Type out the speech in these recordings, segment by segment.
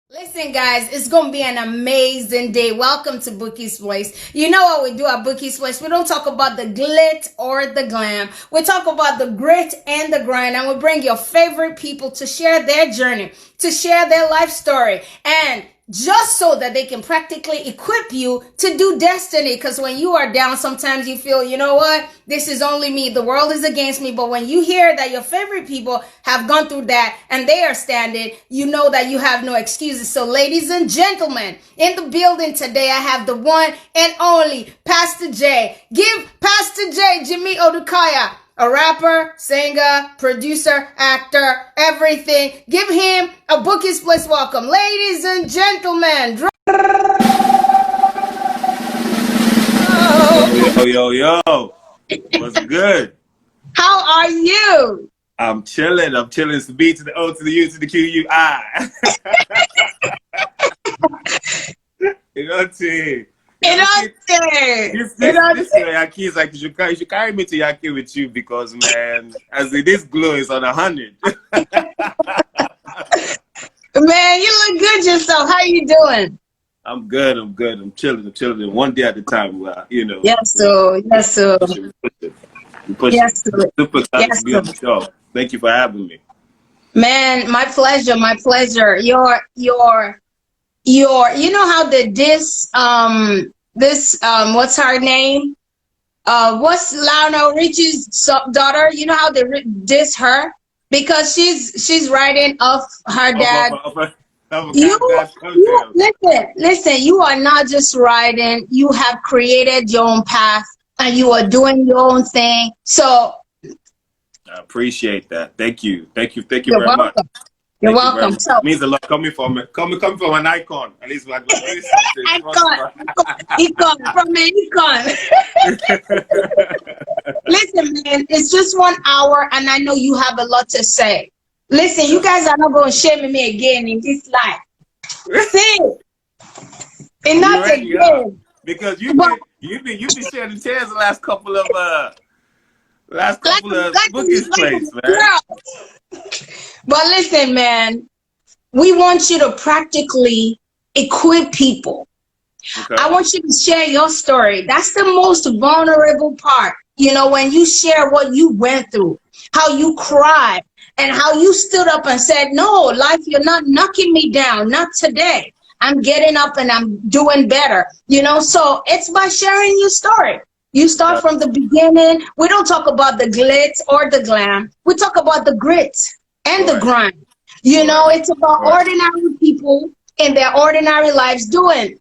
Listen, guys, it's going to be an amazing day. Welcome to Boukie's Place. You know what we do at Boukie's Place? We don't talk about the glit or the glam. We talk about the grit and the grind, and we bring your favorite people to share their journey, to share their life story, and just so that they can practically equip you to do destiny. Because when you are down, sometimes you feel, you know what? This is only me. The world is against me. But when you hear that your favorite people have gone through that and they are standing, you know that you have no excuses. So ladies and gentlemen, in the building today, I have the one and only Pastor J. Give Pastor J, Jimmy Odukoya, a rapper, singer, producer, actor, everything. Give him a Boukie's Place welcome. Ladies and gentlemen. Yo. What's good? How are you? I'm chilling. It's the B to the O to the U to the Q, U, I. You know what I'm saying? This Yaki is like, you should carry me to Yaki with you because, man, as this glow is on 100. Man, you look good yourself. How you doing? I'm good. I'm chilling. One day at a time, you know. Yes, sir. We push it. Yes, sir. Super excited to be on the show. Thank you for having me. Man, my pleasure. Your you know how this what's her name? What's Lionel Richie's daughter? You know how they diss her because she's writing off her dad. Listen, you are not just writing, you have created your own path and you are doing your own thing. So I appreciate that. Thank you very much. You're welcome. So it means a lot coming from an icon. At least like icon from an icon. Listen, man, it's just 1 hour and I know you have a lot to say. Listen, you guys are not going to shame me again in this life. See, and not again. Because you've been shedding tears the last couple of Boukie's Place, man. Girl. But listen, man, we want you to practically equip people. Okay. I want you to share your story. That's the most vulnerable part. You know, when you share what you went through, how you cried, and how you stood up and said, no, life, you're not knocking me down. Not today. I'm getting up and I'm doing better. You know, so it's by sharing your story. You start from the beginning. We don't talk about the glitz or the glam. We talk about the grit and the grind. You know, it's about ordinary people in their ordinary lives doing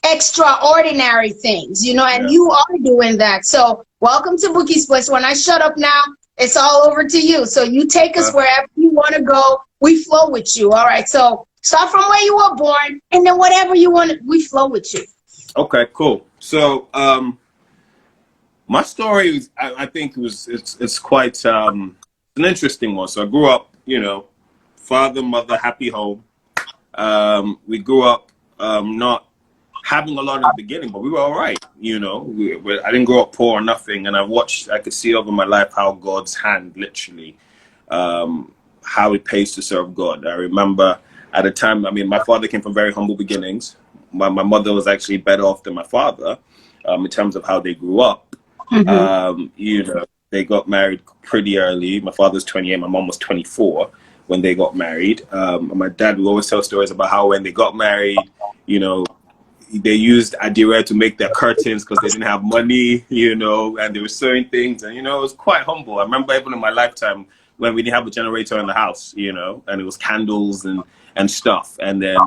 extraordinary things, you know, and you are doing that. So welcome to Boukie's Place. When I shut up now, it's all over to you. So you take us wherever you want to go. We flow with you. All right. So start from where you were born and then whatever you want, we flow with you. Okay, cool. So, my story is, I think it's quite an interesting one. So I grew up, you know, father, mother, happy home. We grew up not having a lot in the beginning, but we were all right. You know, I didn't grow up poor or nothing, and I could see over my life how God's hand literally, how it pays to serve God. I remember at the time, I mean, my father came from very humble beginnings. My mother was actually better off than my father in terms of how they grew up. Mm-hmm. You know, they got married pretty early. My father was 28, my mom was 24 when they got married. My dad would always tell stories about how when they got married, you know, they used Adire to make their curtains because they didn't have money, you know, and they were sewing things. And, you know, it was quite humble. I remember even in my lifetime when we didn't have a generator in the house, you know, and it was candles and stuff. And then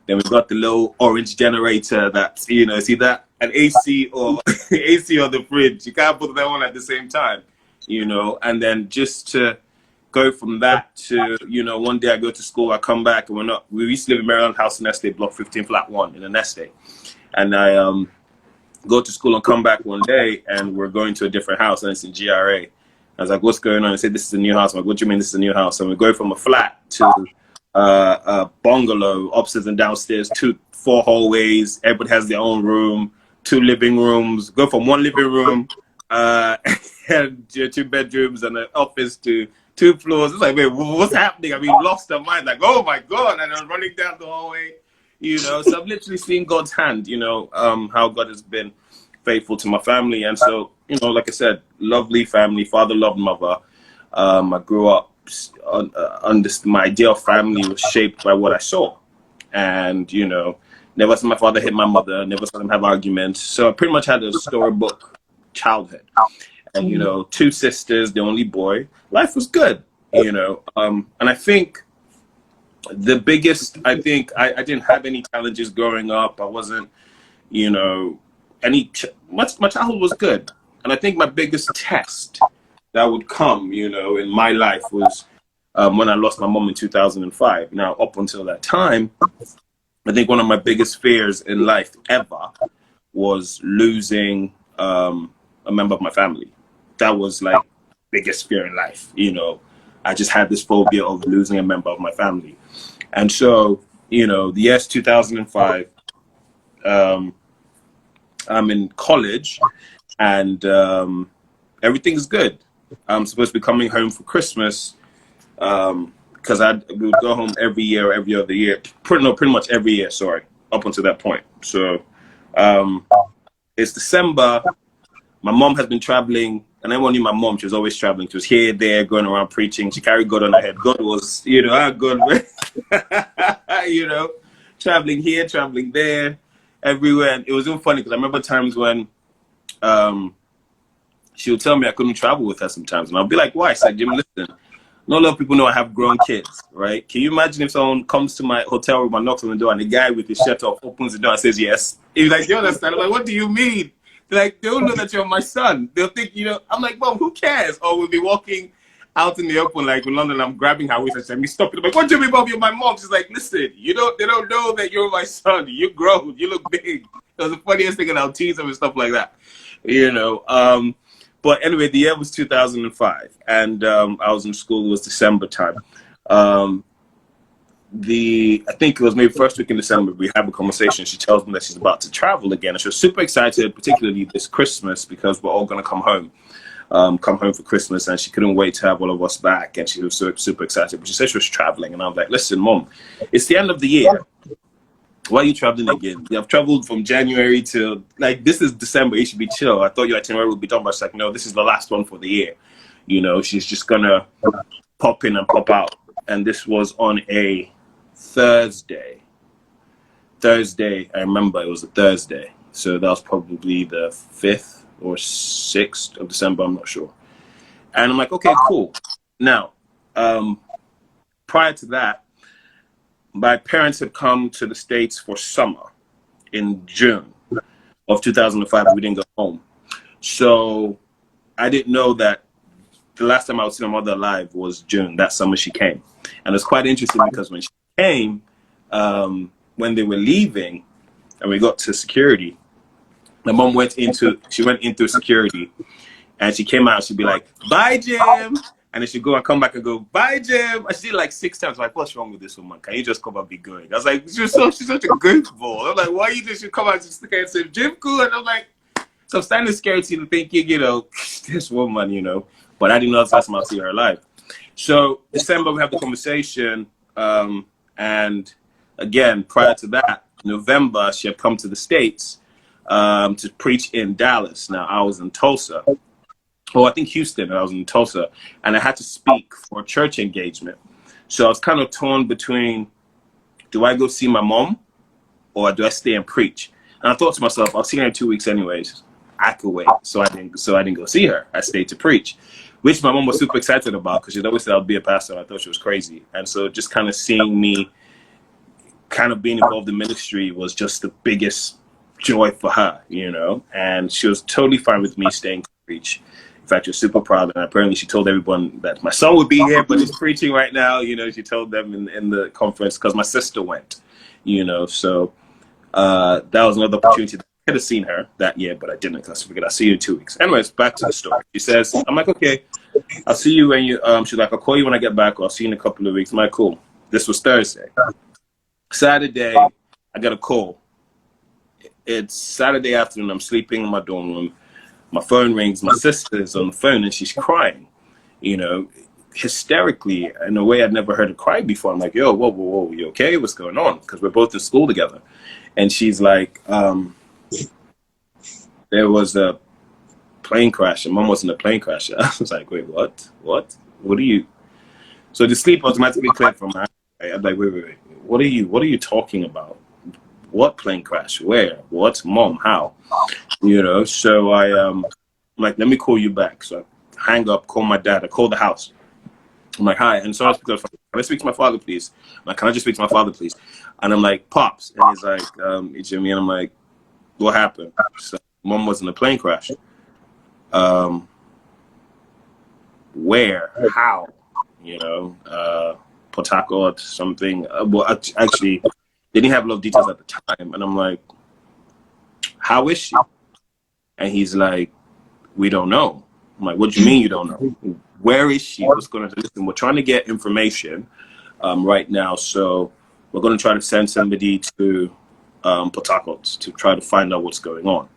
we got the little orange generator that, you know, see that? An AC or AC or the fridge. You can't put that on at the same time, you know. And then just to go from that to, you know, one day I go to school, I come back, and we used to live in Maryland House in Estate, block 15, flat 1 in an estate. And I go to school and come back one day, and we're going to a different house, and it's in GRA. I was like, what's going on? I said, this is a new house. I'm like, what do you mean this is a new house? And we go from a flat to a bungalow, upstairs and downstairs, 4 hallways. Everybody has their own room. 2 living rooms, go from 1 living room and 2 bedrooms and an office to 2 floors. It's like, wait, what's happening? I mean, lost her mind. Like, oh my God. And I'm running down the hallway, you know. So I've literally seen God's hand, you know, how God has been faithful to my family. And so, you know, like I said, lovely family, father loved mother. I grew up, my idea of family was shaped by what I saw. And, you know, never saw my father hit my mother, never saw them have arguments. So I pretty much had a storybook childhood. And, you know, 2 sisters, the only boy. Life was good, you know. And I think the biggest, I didn't have any challenges growing up. I wasn't, you know, my childhood was good. And I think my biggest test that would come, you know, in my life was when I lost my mom in 2005. Now, up until that time, I think one of my biggest fears in life ever was losing a member of my family. That was like biggest fear in life, you know. I just had this phobia of losing a member of my family. And so, you know, the year 2005, I'm in college and everything's good. I'm supposed to be coming home for Christmas because we would go home every year or every other year. Pretty much every year, sorry, up until that point. So it's December. My mom has been traveling, and everyone knew my mom. She was always traveling. She was here, there, going around preaching. She carried God on her head. God was, you know, God, you know, traveling here, traveling there, everywhere. And it was even funny because I remember times when she would tell me I couldn't travel with her sometimes. And I'll be like, why? She's like, Jim, listen, not a lot of people know I have grown kids, right? Can you imagine if someone comes to my hotel room and knocks on the door and the guy with his shirt off opens the door and says yes? He's like, you understand? I'm like, what do you mean? Like, they'll know that you're my son. They'll think, you know, I'm like, Mom, who cares? Or we'll be walking out in the open, like in London, I'm grabbing her waist and saying, stop it. I'm like, what do you mean, Mom? You're my mom. She's like, listen, they don't know that you're my son. You're grown. You look big. It was the funniest thing, and I'll tease them and stuff like that, you know. But anyway, the year was 2005, and I was in school. It was December time. I think it was maybe first week in December, we have a conversation. She tells me that she's about to travel again. And she was super excited, particularly this Christmas, because we're all going to come home for Christmas. And she couldn't wait to have all of us back. And she was super excited. But she said she was traveling. And I was like, listen, Mom, it's the end of the year. Why are you traveling again? I've traveled from January to, like, this is December. You should be chill. I thought your itinerary would be done. But she's like, no, this is the last one for the year. You know, she's just going to pop in and pop out. And this was on a Thursday, I remember it was a Thursday. So that was probably the 5th or 6th of December, I'm not sure. And I'm like, okay, cool. Now, prior to that, my parents had come to the States for summer in June of 2005. We didn't go home. So I didn't know that the last time I would see my mother alive was June. That summer she came. And it's quite interesting because when she came, when they were leaving and we got to security, my mom went in through security and she came out, she'd be like, bye, Jim. And then she'd go and come back and go, bye, Jim. I did it like 6 times. I'm like, what's wrong with this woman? Can you just come and be good? I was like, she's such a goofball. I'm like, why you just come out and just and say, Jim, cool? And I'm like, so I'm standing scared and thinking, you know, this woman, you know, but I didn't know that's how I'll see her alive. So December, we have the conversation. And again, prior to that, November, she had come to the States to preach in Dallas. Now, I was in Tulsa. Oh, I think Houston, and I was in Tulsa. And I had to speak for a church engagement. So I was kind of torn between, do I go see my mom or do I stay and preach? And I thought to myself, I'll see her in 2 weeks anyways. I could wait. So I didn't go see her. I stayed to preach, which my mom was super excited about because she'd always said I'd be a pastor. And I thought she was crazy. And so just kind of seeing me kind of being involved in ministry was just the biggest joy for her, you know. And she was totally fine with me staying to preach. In fact, she was super proud. And apparently she told everyone that my son would be here, but he's preaching right now. You know, she told them in the conference because my sister went, you know. So that was another opportunity. I could have seen her that year, but I didn't because I figured I'll see you in 2 weeks. Anyways, back to the story. She says, I'm like, okay, I'll see you when you, she's like, I'll call you when I get back, or I'll see you in a couple of weeks. I'm like, cool. This was Thursday. Saturday, I got a call. It's Saturday afternoon. I'm sleeping in my dorm room. My phone rings. My sister's on the phone and she's crying. You know, hysterically in a way I'd never heard her cry before. I'm like, yo, whoa, whoa, whoa, you okay? What's going on? Because we're both in school together. And she's like, there was a plane crash, and Mom was in a plane crash. I was like, wait, what? What are you? So the sleep automatically cleared from her. I'm like, wait. What are you talking about? What plane crash? Where? What? Mom? How? You know, so I'm like, let me call you back. So I hang up, call my dad, I call the house. I'm like, hi, and so I can I speak to my father, please? I'm like, can I just speak to my father, please? And I'm like, Pops. And he's like, Jimmy, and I'm like, what happened? So Mom was in a plane crash. Where? How? You know, Port Harcourt, something. Well, actually, they didn't have a lot of details at the time. And I'm like, how is she? And he's like, we don't know. I'm like, what do you mean you don't know? Where is she? What's going on? Listen, we're trying to get information right now. So we're going to try to send somebody to Port Harcourt to try to find out what's going on.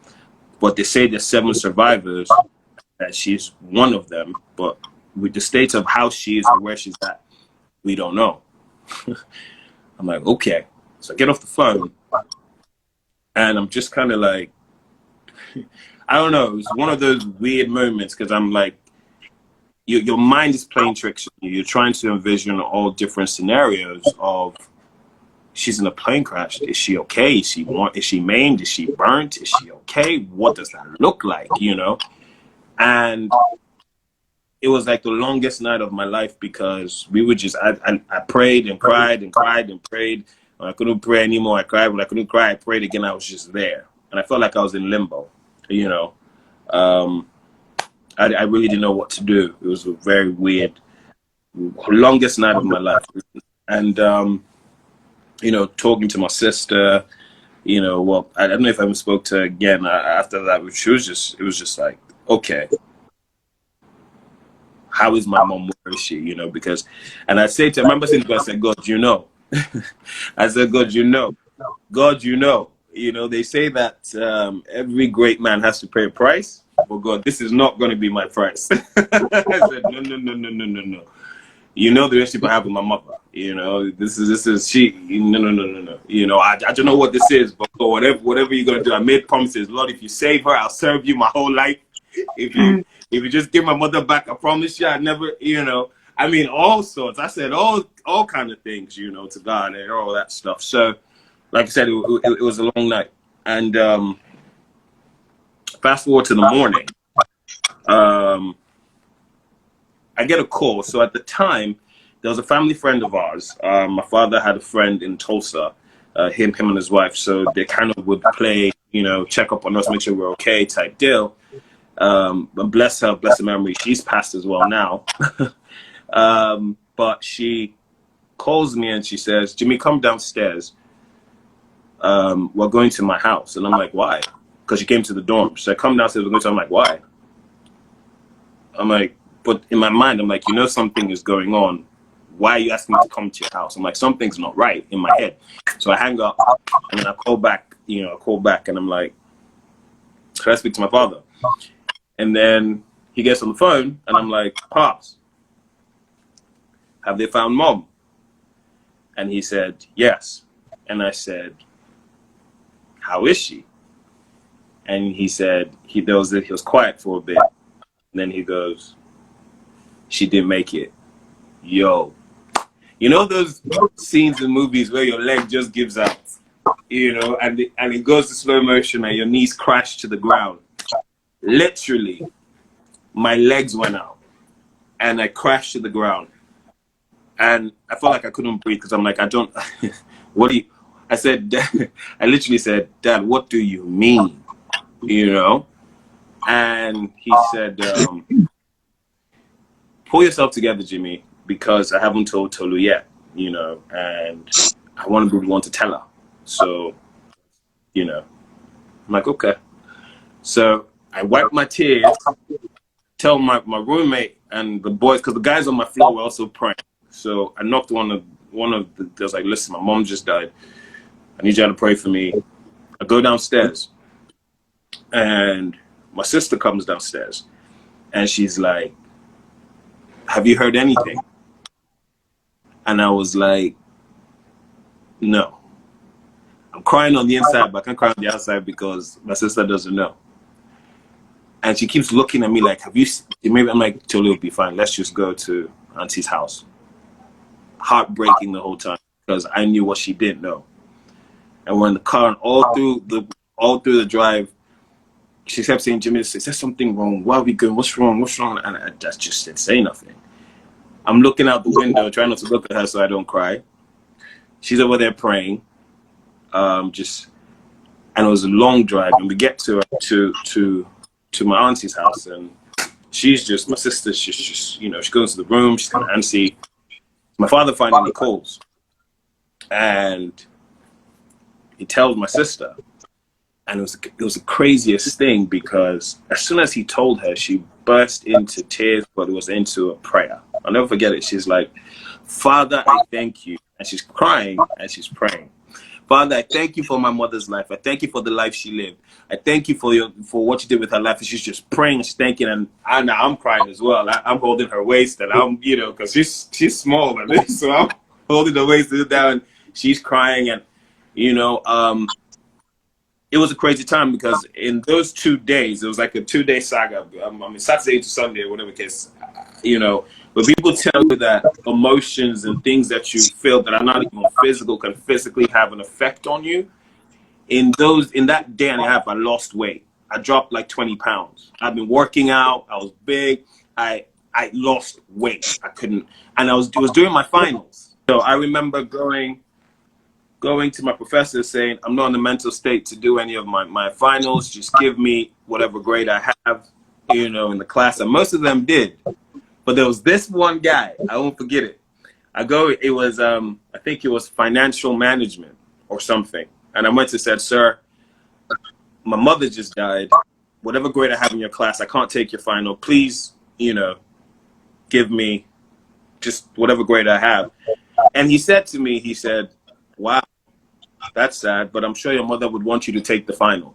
But they say there's 7 survivors, that she's one of them. But with the state of how she is or where she's at, we don't know. I'm like, okay. So I get off the phone, and I'm just kind of like, I don't know. It was one of those weird moments because I'm like, your mind is playing tricks on you. You're trying to envision all different scenarios of, she's in a plane crash. Is she okay? Is she maimed? Is she burnt? Is she okay? What does that look like? You know? And it was like the longest night of my life because we would just, I prayed and cried and cried and prayed. When I couldn't pray anymore, I cried. When I couldn't cry, I prayed again. I was just there. And I felt like I was in limbo, you know? I really didn't know what to do. It was a very weird, longest night of my life. And, you know, talking to my sister, you know, well, I don't know if I ever spoke to her again after that. It was just like, okay, how is my mom? Where is she? You know, because, and I say to her, I remember saying to her, I said, God, you know. I said, God, you know. God, you know. You know, they say that every great man has to pay a price. But God, this is not going to be my price. I said, no. You know the relationship I have with my mother. You know, this is she. No. You know, I don't know what this is, but whatever you're gonna do, I made promises. Lord, if you save her, I'll serve you my whole life. If you just give my mother back, I promise you, I never. You know, I mean, all sorts. I said all kind of things. You know, to God and all that stuff. So, like I said, it was a long night, and fast forward to the morning. I get a call. So at the time, there was a family friend of ours. My father had a friend in Tulsa, him and his wife. So they kind of would play, you know, check up on us, make sure we're okay type deal. But bless her memory. She's passed as well now. But she calls me and she says, Jimmy, come downstairs. We're going to my house. And I'm like, why? Because she came to the dorm. So I come downstairs, we're going to, I'm like, why? I'm like, but in my mind, I'm like, you know, something is going on. Why are you asking me to come to your house? I'm like, something's not right in my head. So I hang up and then I call back, and I'm like, can I speak to my father? And then he gets on the phone and I'm like, Pops, have they found Mom? And he said, yes. And I said, how is she? And he said, he was quiet for a bit. And then he goes, she didn't make it. Yo, you know those scenes in movies where your leg just gives out, you know, and it goes to slow motion and your knees crash to the ground. Literally, my legs went out and I crashed to the ground. And I felt like I couldn't breathe because I'm like, I don't, what do you, I said, I literally said, Dad, what do you mean? You know? And he said, pull yourself together, Jimmy, because I haven't told Tolu yet, you know, and I want to be the one to tell her. So, you know, I'm like, okay. So I wipe my tears, tell my roommate and the boys, because the guys on my floor were also praying. So I knocked one of the, I was like, listen, my mom just died. I need you to pray for me. I go downstairs and my sister comes downstairs and she's like, have you heard anything? And I was like, no. I'm crying on the inside, but I can't cry on the outside because my sister doesn't know. And she keeps looking at me like, have you, maybe I'm like, Totally will be fine. Let's just go to Auntie's house. Heartbreaking the whole time because I knew what she didn't know. And we're in the car and all through the drive, she kept saying, Jimmy, is there something wrong? Why are we going? What's wrong? What's wrong? And I just didn't say nothing. I'm looking out the window, trying not to look at her so I don't cry. She's over there praying. And it was a long drive, and we get to my auntie's house, and my sister's just she goes to the room, she's kind of antsy. My father finally calls, and he tells my sister, and it was the craziest thing because as soon as he told her, she burst into tears, but it was into a prayer. I'll never forget it. She's like, Father, I thank you. And she's crying and she's praying. Father, I thank you for my mother's life. I thank you for the life she lived. I thank you for what you did with her life. And she's just praying and she's thanking. And I'm crying as well. I'm holding her waist, and I'm, because she's small, so I'm holding her waist down. She's crying, and it was a crazy time because in those 2 days, it was like a 2-day saga. I mean, Saturday to Sunday, or whatever case, but people tell you that emotions and things that you feel that are not even physical can physically have an effect on you. In that day and a half, I lost weight. I dropped like 20 pounds. I've been working out. I was big. I lost weight. I couldn't, and it was during my finals. So I remember going to my professor saying, I'm not in the mental state to do any of my finals. Just give me whatever grade I have, in the class. And most of them did. But there was this one guy, I won't forget it. It was, I think it was financial management or something. And I went to said, sir, my mother just died. Whatever grade I have in your class, I can't take your final. Please, give me just whatever grade I have. And he said to me, he said, wow, that's sad, but I'm sure your mother would want you to take the final.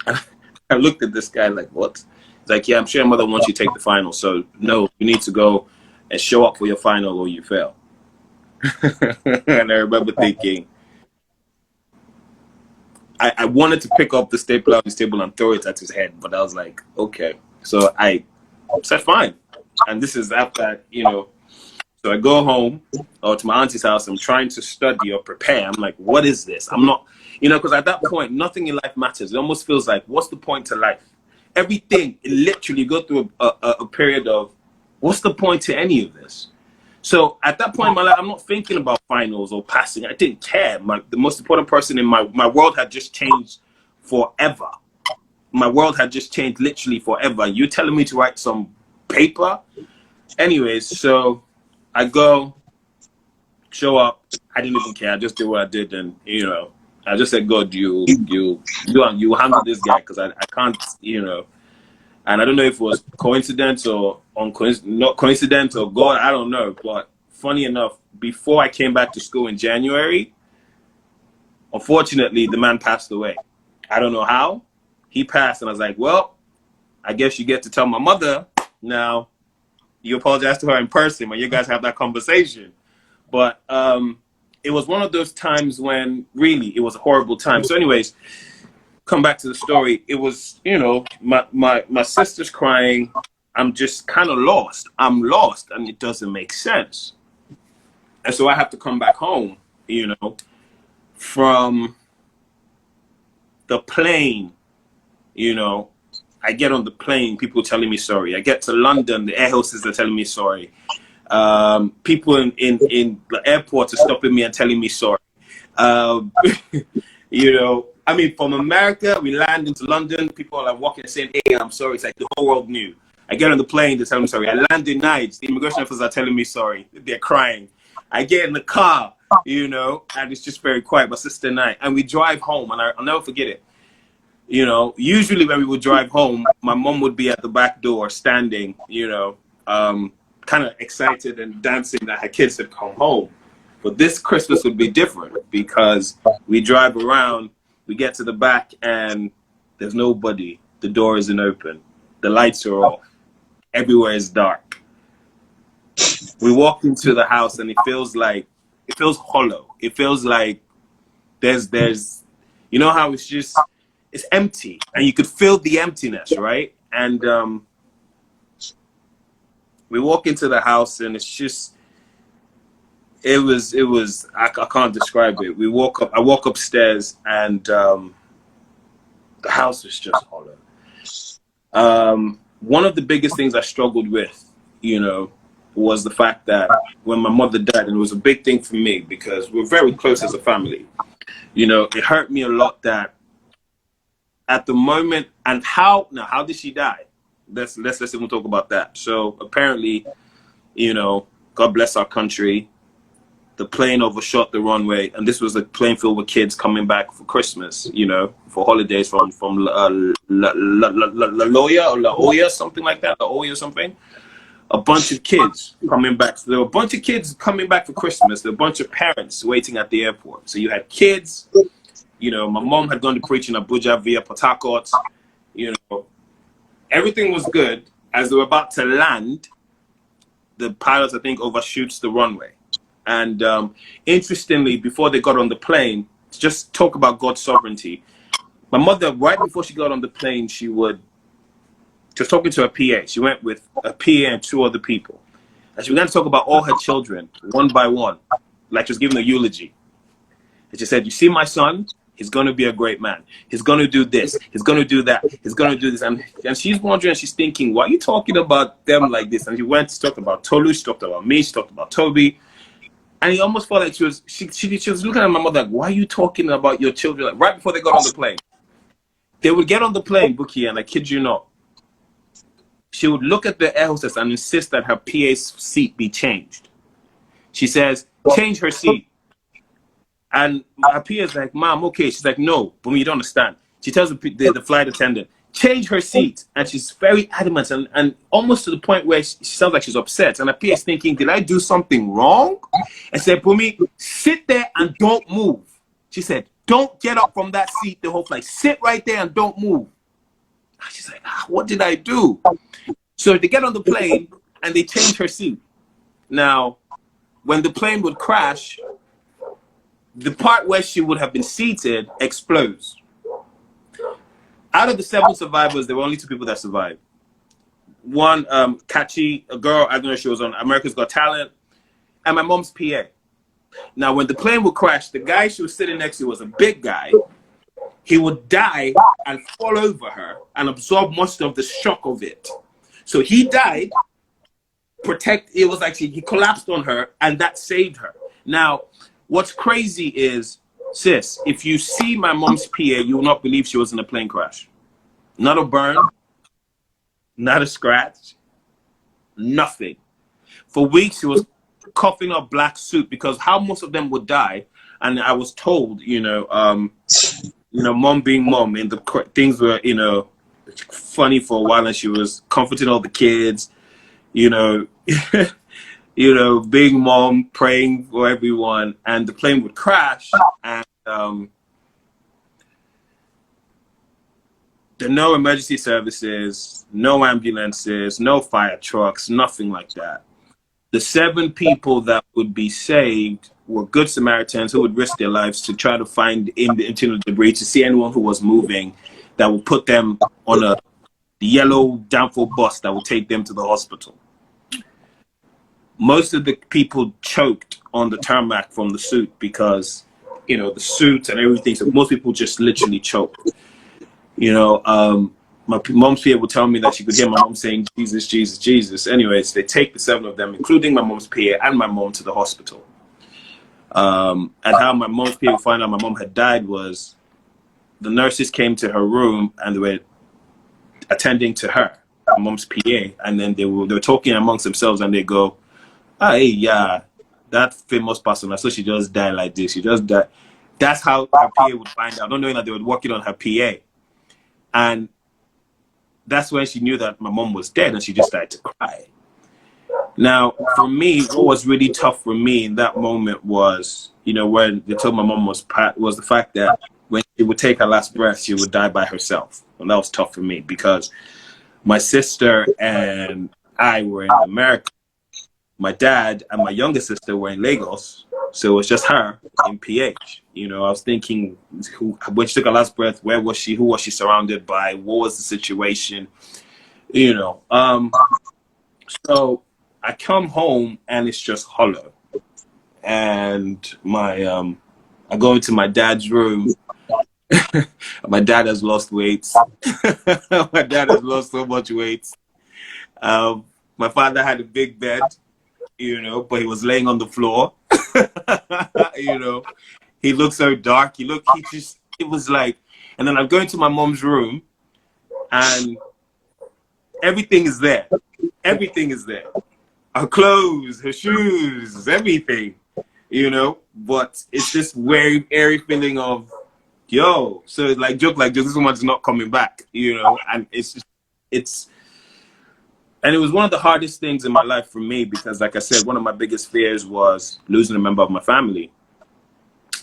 And I looked at this guy like, what? He's like, yeah, I'm sure your mother wants you to take the final. So no, you need to go and show up for your final or you fail. And I remember thinking, I wanted to pick up the stapler on his table and throw it at his head, but I was like, okay. So I said, fine. And this is after, so I go home or to my auntie's house. I'm trying to study or prepare. I'm like, what is this? I'm not, because at that point, nothing in life matters. It almost feels like, what's the point to life? Everything, literally go through a period of, what's the point to any of this? So at that point in my life, I'm not thinking about finals or passing. I didn't care. The most important person in my world had just changed forever. My world had just changed literally forever. You're telling me to write some paper? Anyways, so I go, show up. I didn't even care. I just did what I did, and I just said, God, you handle this guy because I can't, And I don't know if it was coincidence or not coincidence or God, I don't know. But funny enough, before I came back to school in January, unfortunately, the man passed away. I don't know how. He passed, and I was like, well, I guess you get to tell my mother now. You apologize to her in person when you guys have that conversation. But it was one of those times when really it was a horrible time. So anyways, come back to the story. It was, my sister's crying. I'm just kind of lost. I'm lost, and it doesn't make sense. And so I have to come back home, from the plane, I get on the plane, people telling me sorry. I get to London, the air hostesses are telling me sorry. People in the airport are stopping me and telling me sorry. I mean, from America, we land into London, people are like walking and saying, hey, I'm sorry. It's like the whole world knew. I get on the plane, they tell me sorry. I land in Nice, the immigration officers are telling me sorry. They're crying. I get in the car, and it's just very quiet, my sister and I. And we drive home, and I'll never forget it. Usually when we would drive home, my mom would be at the back door standing, kind of excited and dancing that her kids had come home. But this Christmas would be different because we drive around, we get to the back, and there's nobody. The door isn't open. The lights are off. Everywhere is dark. We walked into the house and it feels hollow. It feels like there's, you know how it's empty and you could feel the emptiness, right? And we walk into the house and it's just, it was, I can't describe it. I walk upstairs and the house was just hollow. One of the biggest things I struggled with, was the fact that when my mother died, and it was a big thing for me because we're very close as a family, it hurt me a lot that at the moment, and how did she die? Let's even talk about that. So apparently, God bless our country, the plane overshot the runway, and this was a plane filled with kids coming back for Christmas, for holidays from La Jolla, something like that, La Jolla something. A bunch of kids coming back. So there were a bunch of kids coming back for Christmas. There were a bunch of parents waiting at the airport. So you had kids. My mom had gone to preach in Abuja via Port Harcourt. Everything was good. As they were about to land, the pilot, I think, overshoots the runway. And interestingly, before they got on the plane, just talk about God's sovereignty. My mother, right before she got on the plane, she was talking to her PA. She went with a PA and 2 other people. And she began to talk about all her children, one by one, like she was giving a eulogy. And she said, you see my son? He's going to be a great man. He's going to do this. He's going to do that. He's going to do this. And she's wondering, she's thinking, why are you talking about them like this? And she went to talk about Tolu. She talked about me. She talked about Toby. And it almost felt like she was looking at my mother like, why are you talking about your children? Like, right before they got on the plane. They would get on the plane, Bookie, and I kid you not, she would look at the air hostess and insist that her PA's seat be changed. She says, change her seat. And her PA is like, Mom, okay. She's like, no, but you don't understand. She tells the flight attendant, change her seat. And she's very adamant and almost to the point where she sounds like she's upset. And her PA is thinking, did I do something wrong? And said, Bumi, sit there and don't move. She said, don't get up from that seat the whole flight. Sit right there and don't move. And she's like, what did I do? So they get on the plane and they change her seat. Now, when the plane would crash, the part where she would have been seated explodes. Out of the 7 survivors, there were only 2 people that survived. One, Kachi, a girl, I don't know if she was on America's Got Talent, and my mom's PA. Now, when the plane would crash, the guy she was sitting next to was a big guy. He would die and fall over her and absorb most of the shock of it. So he died, it was like he collapsed on her, and that saved her. Now, what's crazy is, sis, if you see my mom's PA, you will not believe she was in a plane crash. Not a burn, not a scratch, nothing. For weeks, she was coughing up black soup because how most of them would die. And I was told, mom being mom, and things were, funny for a while, and she was comforting all the kids, being mom, praying for everyone, and the plane would crash, and there are no emergency services, no ambulances, no fire trucks, nothing like that. The 7 people that would be saved were good Samaritans who would risk their lives to try to find in the internal debris, to see anyone who was moving, that would put them on the yellow downfall bus that would take them to the hospital. Most of the people choked on the tarmac from the suit because, the suit and everything. So most people just literally choked. My mom's PA would tell me that she could hear my mom saying, Jesus, Jesus, Jesus. Anyways, they take the 7 of them, including my mom's PA and my mom, to the hospital. And how my mom's PA would find out my mom had died was the nurses came to her room and they were attending to her, my mom's PA. And then they were talking amongst themselves and they go, hey, yeah, that famous person, I saw she just died like this. She just died. That's how her PA would find out, not knowing that they were working on her PA. And that's when she knew that my mom was dead, and she just started to cry. Now, for me, what was really tough for me in that moment was, when they told my mom was the fact that when she would take her last breath, she would die by herself. And that was tough for me because my sister and I were in America. my dad and my younger sister were in Lagos. So it was just her in PH. You know, I was thinking, when she took her last breath, where was she? Who was she surrounded by? What was the situation? You know, so I come home and it's just hollow. And I go into my dad's room. My dad has lost weight. My dad has lost so much weight. My father had a big bed, you know, but he was laying on the floor. You know, he looked so dark. It was like, and then I go into my mom's room and everything is there. Everything is there. Her clothes, her shoes, everything, you know, but it's this very airy feeling of, yo, so it's like joke, like this woman's not coming back, you know, and and it was one of the hardest things in my life for me because, like I said, one of my biggest fears was losing a member of my family.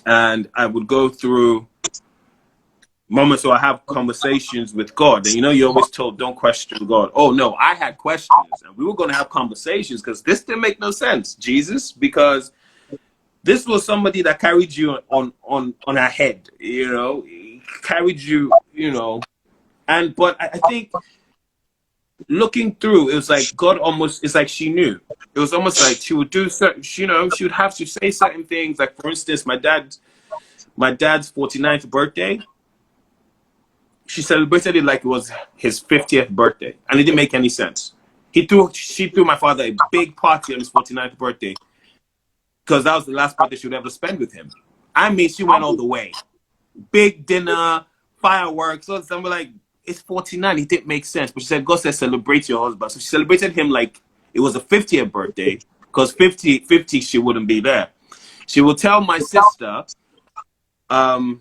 And I would go through moments where I have conversations with God. And, you know, you're always told, don't question God. Oh, no, I had questions. And we were going to have conversations because this didn't make no sense, Jesus, because this was somebody that carried you on her head, you know, he carried you, you know. But I think looking through, it was like God almost, it's like she knew. It was almost like she would do certain, you know, she would have to say certain things. Like, for instance, my dad's 49th birthday, she celebrated it like it was his 50th birthday. And it didn't make any sense. She threw my father a big party on his 49th birthday because that was the last birthday she would ever spend with him. I mean, she went all the way. Big dinner, fireworks, all something like, it's 49. It didn't make sense. But she said, God said, celebrate your husband. So she celebrated him like it was a 50th birthday because 50 she wouldn't be there. She will tell my sister, Tolu,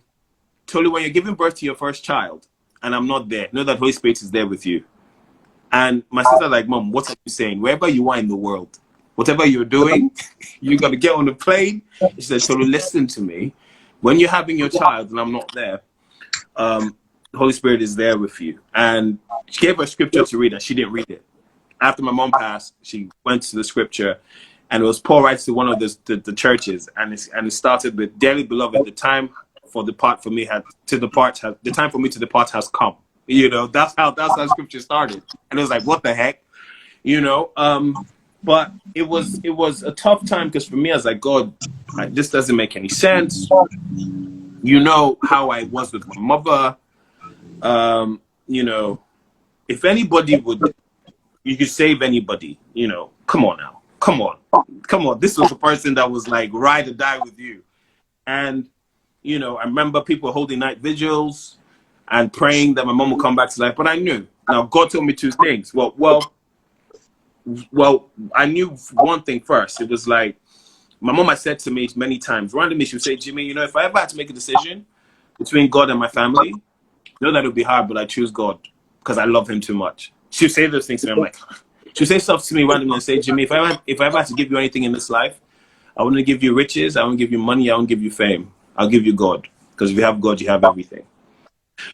when you're giving birth to your first child and I'm not there, know that Holy Spirit is there with you. And my sister like, Mom, what are you saying? Wherever you are in the world, whatever you're doing, you got to get on the plane. She said, Tolu, listen to me. When you're having your child and I'm not there, the Holy Spirit is there with you. And she gave her scripture to read and she didn't read it. After my mom passed, she went to the scripture and it was Paul writes to one of the churches and it started with, dearly beloved, the time for the time for me to depart has come. You know, that's how scripture started. And it was like, what the heck? You know, but it was a tough time because for me I was like, God, this doesn't make any sense. You know how I was with my mother. You know, if anybody you could save anybody, you know, come on now. Come on. This was a person that was like ride or die with you. And, you know, I remember people holding night vigils and praying that my mom would come back to life. But I knew. Now, God told me two things. Well, I knew one thing first. It was like, my mom had said to me many times, randomly, she would say, Jimmy, you know, if I ever had to make a decision between God and my family, I know that it would be hard, but I choose God because I love him too much. She would say those things to me. I'm like, she would say stuff to me randomly and say, Jimmy, if I ever had to give you anything in this life, I wouldn't give you riches, I wouldn't give you money, I wouldn't give you fame. I'll give you God. Because if you have God, you have everything.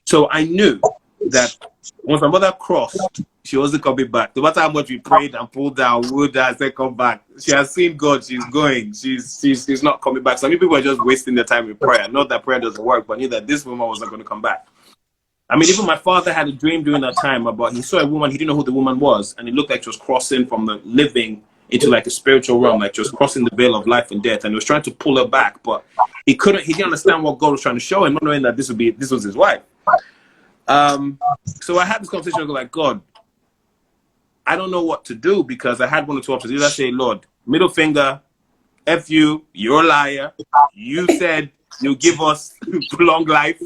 So I knew that once my mother crossed, she wasn't coming back. No matter how much we prayed and pulled down wood and said, come back. She has seen God. She's going. She's not coming back. So many people are just wasting their time in prayer. Not that prayer doesn't work, but knew that this woman was not going to come back. I mean, even my father had a dream during that time about, he saw a woman, he didn't know who the woman was. And it looked like she was crossing from the living into like a spiritual realm, like she was crossing the veil of life and death. And he was trying to pull her back, but he didn't understand what God was trying to show him, not knowing that this was his wife. So I had this conversation, I go like, God, I don't know what to do because I had one or two options. Either say, Lord, middle finger, F you, you're a liar. You said you'll give us long life.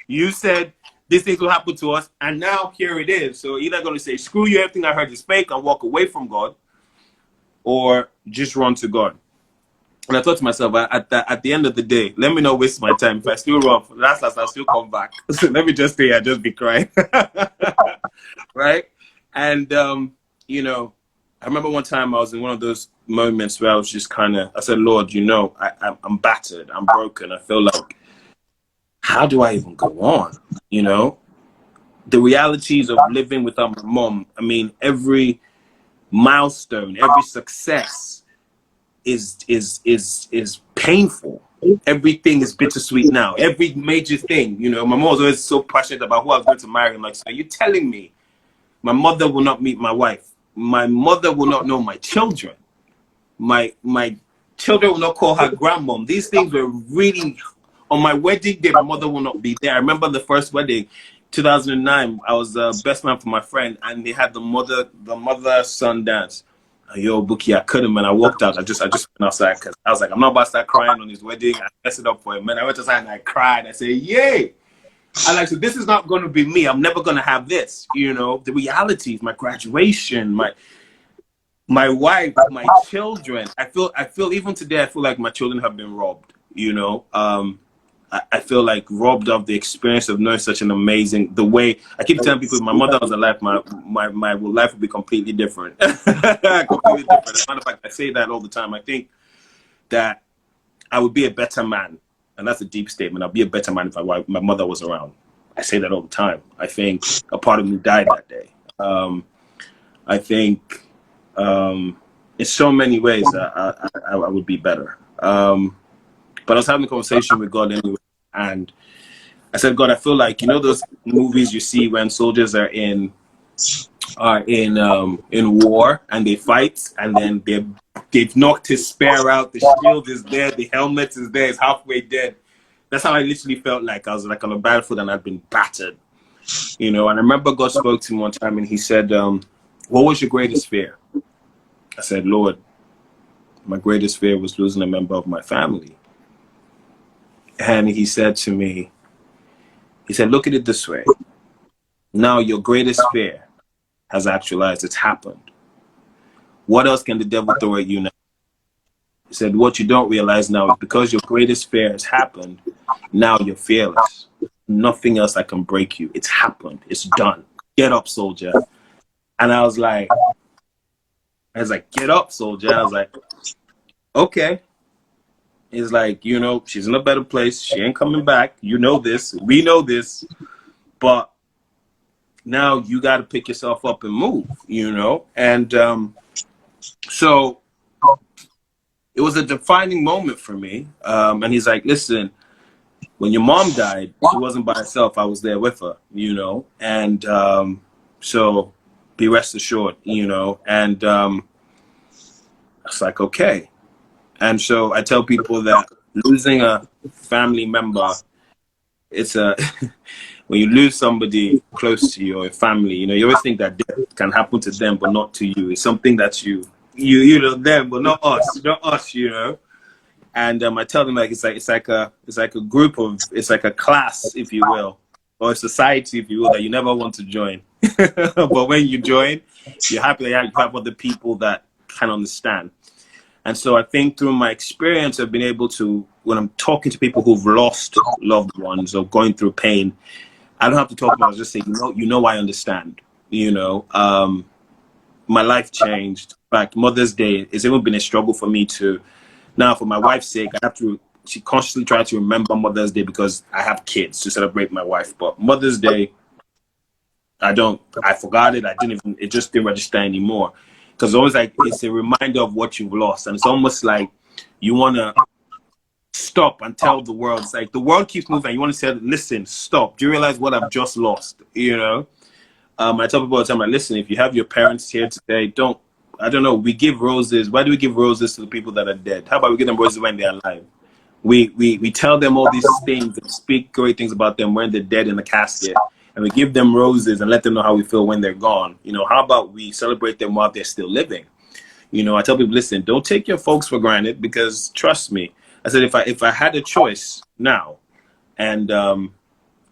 You said these things will happen to us. And now here it is. So either going to say, screw you, everything I heard is fake and walk away from God, or just run to God. And I thought to myself, at the end of the day, let me not waste my time. If I still run, I'll still come back. So let me just stay here, just be crying. Right? And, you know, I remember one time I was in one of those moments where I was just I said, Lord, you know, I'm battered. I'm broken. I feel like, how do I even go on? You know, the realities of living without my mom. I mean, every milestone, every success is painful. Everything is bittersweet now. Every major thing, you know, my mom was always so passionate about who I was going to marry. I'm like, so are you telling me my mother will not meet my wife? My mother will not know my children. My children will not call her grandmom. These things were really, on my wedding day, my mother will not be there. I remember the first wedding, 2009. I was the best man for my friend, and they had the mother-son dance. Yo, Bookie, I couldn't, man. I walked out. I just went outside because I was like, I'm not about to start crying on his wedding. I messed it up for him, man. I went outside and I cried. I said, yay. I like, so this is not going to be me. I'm never going to have this. You know, the realities, my graduation, my wife, my children. I feel even today, I feel like my children have been robbed, you know. I feel like robbed of the experience of knowing such an amazing, the way I keep telling people, if my mother was alive, my life would be completely different. Completely different. As a matter of fact, I say that all the time. I think that I would be a better man. And that's a deep statement. I'd be a better man if my mother was around. I say that all the time. I think a part of me died that day. I think in so many ways I would be better. But I was having a conversation with God anyway, and I said, God, I feel like, you know, those movies you see when soldiers are in war and they fight, and then they've knocked his spear out, the shield is there, the helmet is there, it's halfway dead. That's how I literally felt like. I was like on a battlefield and I'd been battered, you know. And I remember God spoke to me one time and he said, what was your greatest fear? I said, Lord, my greatest fear was losing a member of my family. And he said to me, he said, look at it this way. Now your greatest fear has actualized. It's happened. What else can the devil throw at you now? He said, what you don't realize now is because your greatest fear has happened, now you're fearless. Nothing else that can break you. It's happened. It's done. Get up, soldier. And I was like, get up, soldier. I was like, okay. He's like, you know, she's in a better place. She ain't coming back. You know this. We know this. But now you got to pick yourself up and move, you know? And so it was a defining moment for me. And he's like, listen, when your mom died, she wasn't by herself. I was there with her, you know? And so be rest assured, you know? And I was like, okay. And so I tell people that losing a family member, it's when you lose somebody close to your family, you know, you always think that death can happen to them, but not to you. It's something that you know, them, but not us, you know. And I tell them, like, it's like a group of, it's like a class, if you will, or a society, if you will, that you never want to join. But when you join, you're happy that you have other people that can understand. And so I think through my experience, I've been able to, when I'm talking to people who've lost loved ones or going through pain, I don't have to talk about it. I'll just say, you know, I understand. You know, my life changed. In fact, Mother's Day, it's even been a struggle for me to, now for my wife's sake, she constantly tries to remember Mother's Day because I have kids to celebrate my wife. But Mother's Day, I forgot it. It just didn't register anymore. Because it's always like, it's a reminder of what you've lost. And it's almost like you want to stop and tell the world. It's like the world keeps moving. You want to say, listen, stop. Do you realize what I've just lost? You know? I tell people all the time, like, listen, if you have your parents here today, I don't know, we give roses. Why do we give roses to the people that are dead? How about we give them roses when they're alive? We tell them all these things and speak great things about them when they're dead in the casket. And we give them roses and let them know how we feel when they're gone. You know, how about we celebrate them while they're still living? You know, I tell people, listen, don't take your folks for granted because trust me. I said, if I had a choice now and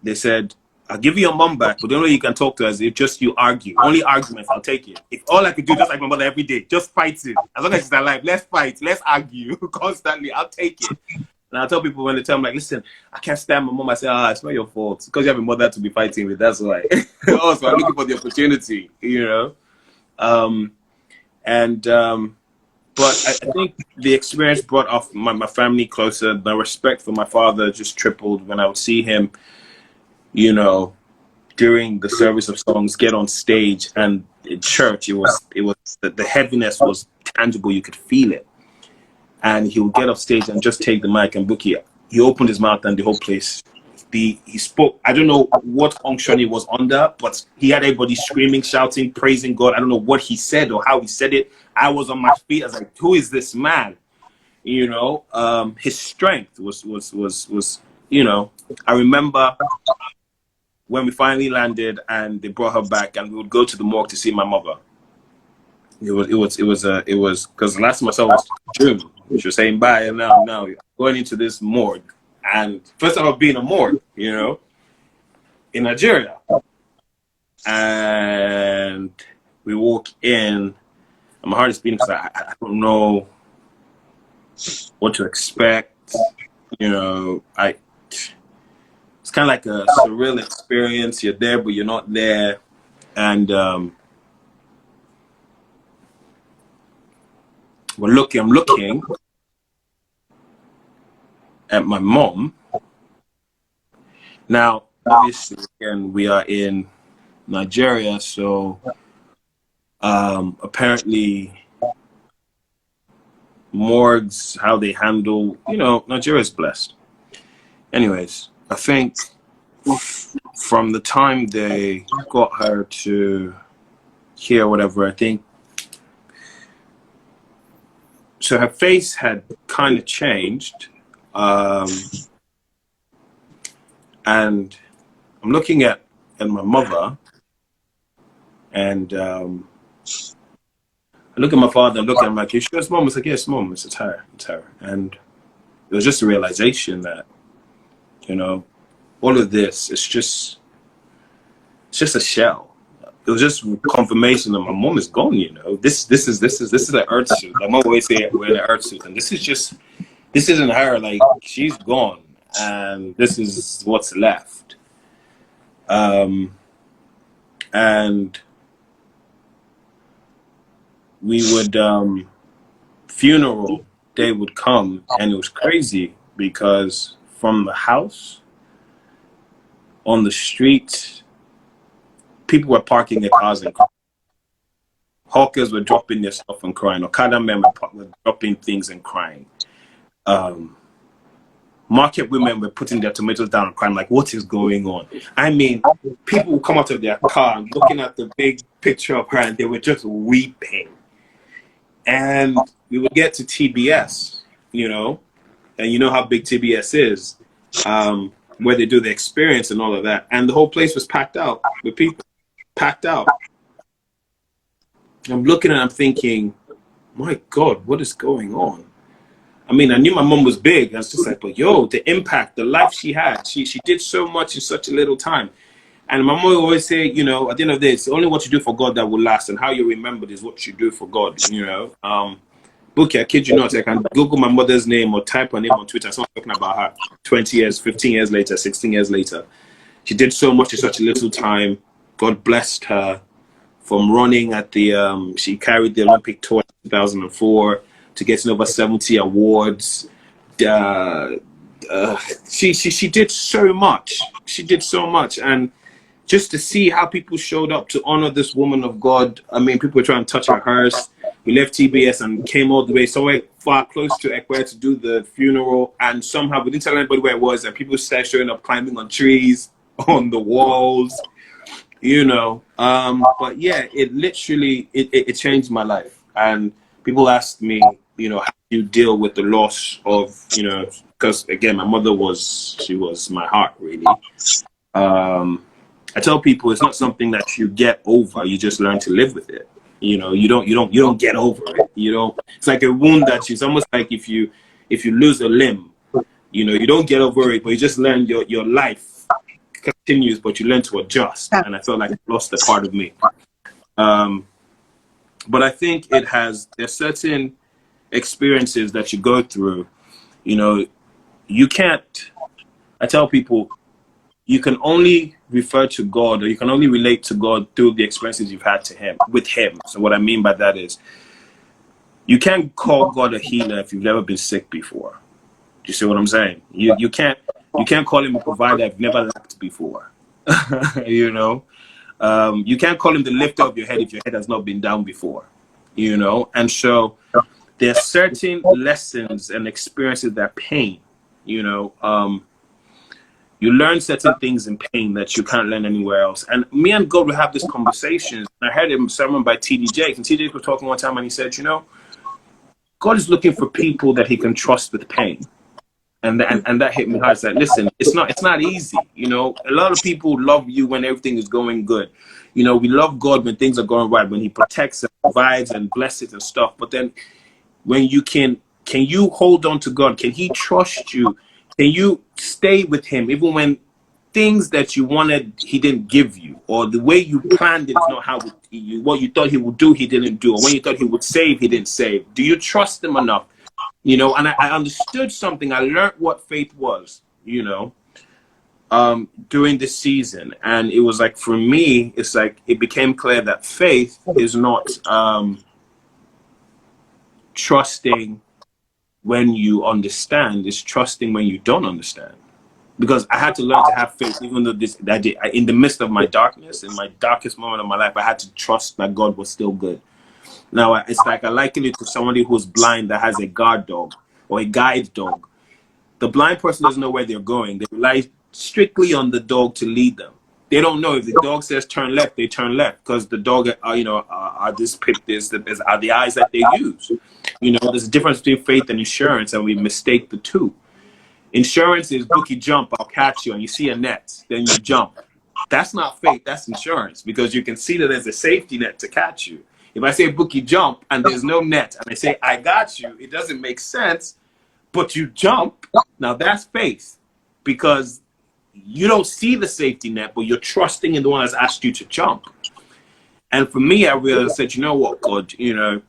they said, I'll give you your mom back, but the only way you can talk to us is just you argue. Only arguments, I'll take it. If all I could do, just like my mother every day, just fight it. As long as she's alive, let's fight, let's argue constantly. I'll take it. And I tell people when they tell me, like, listen, I can't stand my mom. I say, it's not your fault. It's because you have a mother to be fighting with. That's why. Also, I'm looking for the opportunity, you know. But I think the experience brought off my family closer. My respect for my father just tripled when I would see him, you know, during the service of songs, get on stage, and in church, it was the heaviness was tangible. You could feel it. And he would get off stage and just take the mic, and Bookie, he opened his mouth and the whole place, he spoke. I don't know what unction he was under, but he had everybody screaming, shouting, praising God. I don't know what he said or how he said it. I was on my feet. I was like, who is this man? You know, his strength was, you know, I remember when we finally landed and they brought her back, and we would go to the morgue to see my mother. It was because the last time I saw was June. She was saying bye, and now going into this morgue, and first time I've been in a morgue, you know, in Nigeria, and we walk in, and my heart is beating because I don't know what to expect, you know. It's kind of like a surreal experience. You're there, but you're not there, and I'm looking at my mom. Now, obviously, again, we are in Nigeria, so apparently morgues, how they handle, you know, Nigeria is blessed. Anyways, I think from the time they got her to here, whatever, I think, so her face had kind of changed. And I'm looking at my mother, and I look at my father, I'm looking, I'm like, you sure it's mom? It's like, yes, mom, it's her, it's her. And it was just a realization that, you know, all of this, it's just a shell. It was just confirmation that my mom is gone, you know. This is an earth suit. I'm always saying we're in an earth suit, and this isn't her. Like, she's gone, and this is what's left. And we would funeral day would come, and it was crazy because from the house on the street, people were parking their cars and crying. Hawkers were dropping their stuff and crying. Okada men were dropping things and crying. Market women were putting their tomatoes down and crying, like, what is going on? I mean, people would come out of their car and looking at the big picture of her, and they were just weeping. And we would get to TBS, you know, and you know how big TBS is, where they do the experience and all of that. And the whole place was packed out with people, packed out. I'm looking and I'm thinking, my God, what is going on? I mean, I knew my mom was big. I was just like, but yo, the impact, the life she had, she did so much in such a little time. And my mom would always say, you know, at the end of the day, it's only what you do for God that will last, and how you're remembered is what you do for God, you know. Bookie, I kid you not, I can Google my mother's name or type her name on Twitter. Someone's talking about her 20 years, 15 years later, 16 years later. She did so much in such a little time. God blessed her. From running at the, she carried the Olympic torch in 2004 to getting over 70 awards. She did so much. She did so much. And just to see how people showed up to honor this woman of God. I mean, people were trying to touch her hearse. We left TBS and came all the way somewhere far close to Ekwe to do the funeral. And somehow we didn't tell anybody where it was. And people started showing up, climbing on trees, on the walls. You know, but yeah, it literally, it changed my life. And people asked me, you know, how do you deal with the loss of, you know, because again, my mother she was my heart, really. I tell people it's not something that you get over, you just learn to live with it. You know, you don't get over it. You know, it's like a wound that it's almost like if you lose a limb, you know, you don't get over it, but you just learn your life continues, but you learn to adjust. And I felt like I lost a part of me. But I think there's certain experiences that you go through, you know, I tell people, you can only refer to God, or you can only relate to God through the experiences you've had with him. So what I mean by that is, you can't call God a healer if you've never been sick before. Do you see what I'm saying? You can't call him a provider if you've never lacked before. You know, you can't call him the lifter of your head if your head has not been down before, you know. And so there are certain lessons and experiences that pain, you know. You learn certain things in pain that you can't learn anywhere else. And me and God will have these conversations. I heard a sermon by T.D. Jakes, and T.D. Jakes was talking one time, and he said, you know, God is looking for people that he can trust with pain. And that hit me hard. It's like, listen, it's not easy. You know, a lot of people love you when everything is going good. You know, we love God when things are going right, when he protects and provides and blesses and stuff. But then when you can you hold on to God? Can he trust you? Can you stay with him even when things that you wanted he didn't give you, or the way you planned it is not how what you thought he would do, he didn't do, or when you thought he would save, he didn't save? Do you trust him enough? You know, and I understood something. I learned what faith was, you know, during this season. And it was like, for me, it's like, it became clear that faith is not trusting when you understand, it's trusting when you don't understand. Because I had to learn to have faith, even though in the midst of my darkness, in my darkest moment of my life, I had to trust that God was still good. Now, it's like I liken it to somebody who's blind that has a guard dog or a guide dog. The blind person doesn't know where they're going. They rely strictly on the dog to lead them. They don't know if the dog says turn left, they turn left, because the dog, you know, are the eyes that they use. You know, there's a difference between faith and insurance, and we mistake the two. Insurance is bookie jump, I'll catch you, and you see a net, then you jump. That's not faith, that's insurance, because you can see that there's a safety net to catch you. If I say bookie jump and there's no net, and I say I got you, it doesn't make sense, but you jump. Now that's faith, because you don't see the safety net, but you're trusting in the one that's asked you to jump. And for me, I realized that, you know what, God, you know,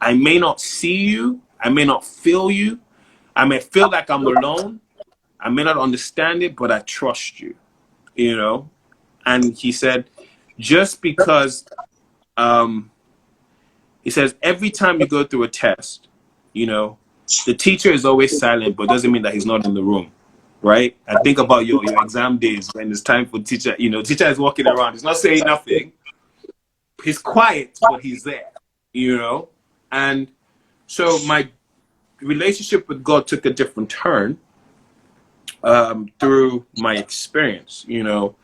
I may not see you, I may not feel you, I may feel like I'm alone, I may not understand it, but I trust you, you know. And he said, just because, he says, every time you go through a test, you know, the teacher is always silent, but doesn't mean that he's not in the room, right? And think about your exam days when it's time for teacher, you know, teacher is walking around, he's not saying nothing, he's quiet, but he's there, you know. And so my relationship with God took a different turn through my experience. You know,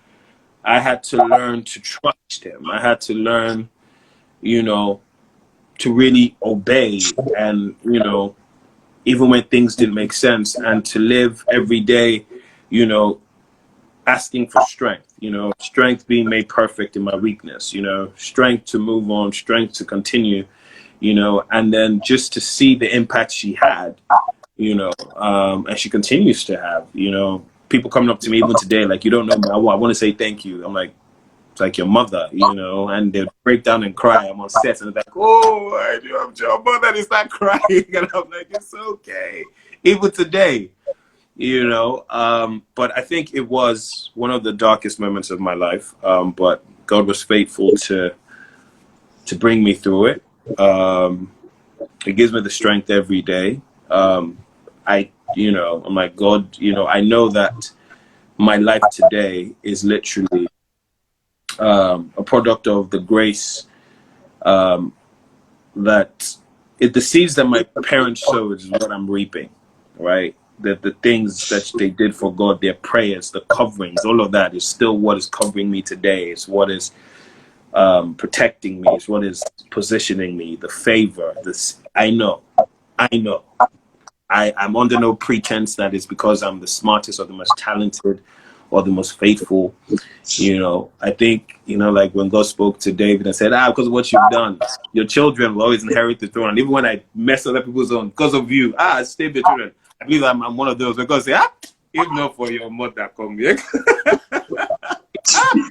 I had to learn to trust him. I had to learn, you know, to really obey, and, you know, even when things didn't make sense, and to live every day, you know, asking for strength, you know, strength being made perfect in my weakness, you know, strength to move on, strength to continue, you know. And then just to see the impact she had, you know, and she continues to have, you know, people coming up to me even today, like, you don't know me, I want to say thank you. I'm like, it's like your mother, you know, and they'll break down and cry. I'm on set and they're like, oh, your mother is not crying. And I'm like, it's okay. Even today, you know, but I think it was one of the darkest moments of my life. But God was faithful to bring me through it. It gives me the strength every day. You know, I'm like, God, you know, I know that my life today is literally a product of the grace that the seeds that my parents sowed is what I'm reaping, right? The things that they did for God, their prayers, the coverings, all of that is still what is covering me today. It's what is protecting me. It's what is positioning me, the favor. I know. I'm under no pretense that it's because I'm the smartest or the most talented or the most faithful. You know, I think, you know, like when God spoke to David and said, because of what you've done, your children will always inherit the throne. And even when I mess other people's own, because of you, save your children. I believe I'm one of those, because say, if not for your mother, come here.